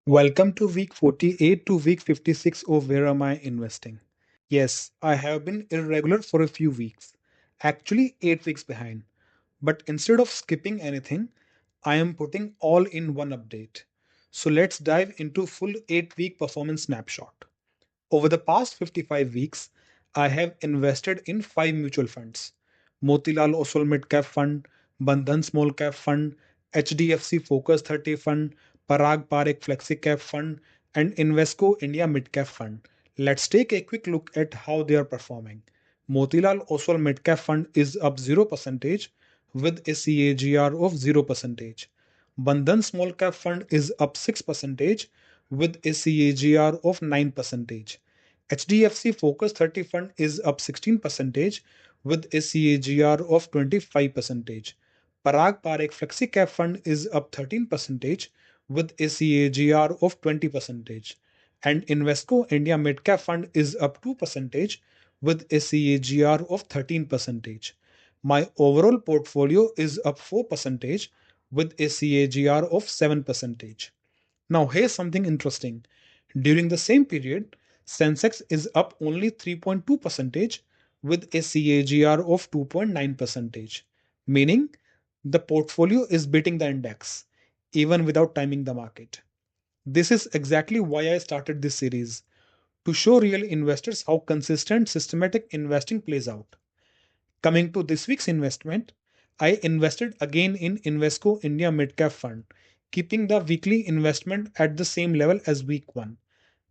Welcome to week 48 to week 56 of Where Am I Investing? Yes, I have been irregular for a few weeks, actually 8 weeks behind. But instead of skipping anything, I am putting all in one update. So let's dive into full 8-week performance snapshot. Over the past 55 weeks, I have invested in 5 mutual funds: Motilal Oswal Mid Cap Fund, Bandhan Small Cap Fund, HDFC Focused 30 Fund, Parag Parikh Flexi Cap Fund, and Invesco India Mid Cap Fund. Let's take a quick look at how they are performing. Motilal Oswal Mid Cap Fund is up 0% with a CAGR of 0%. Bandhan Small Cap Fund is up 6% with a CAGR of 9%. HDFC Focus 30 Fund is up 16% with a CAGR of 25%. Parag Parikh Flexi Cap Fund is up 13% with a CAGR of 20%. And Invesco India Mid Cap Fund is up 2% with a CAGR of 13%. My overall portfolio is up 4% with a CAGR of 7%. Now, here's something interesting. During the same period, Sensex is up only 3.2% with a CAGR of 2.9%, meaning the portfolio is beating the index even without timing the market. This is exactly why I started this series, to show real investors how consistent systematic investing plays out. Coming to this week's investment, I invested again in Invesco India Midcap Fund, keeping the weekly investment at the same level as week 1.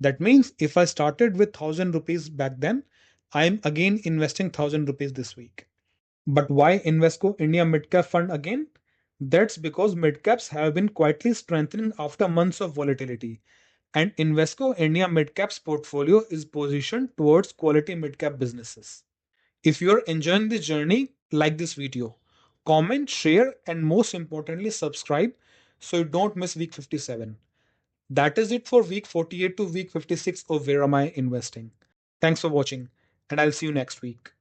That means if I started with 1000 rupees back then, I am again investing 1000 rupees this week. But why Invesco India Midcap Fund again? That's because midcaps have been quietly strengthening after months of volatility, and Invesco India Midcaps portfolio is positioned towards quality midcap businesses. If you're enjoying this journey, like this video, comment, share, and most importantly, subscribe so you don't miss week 57. That is it for week 48 to week 56 of Where Am I Investing. Thanks for watching, and I'll see you next week.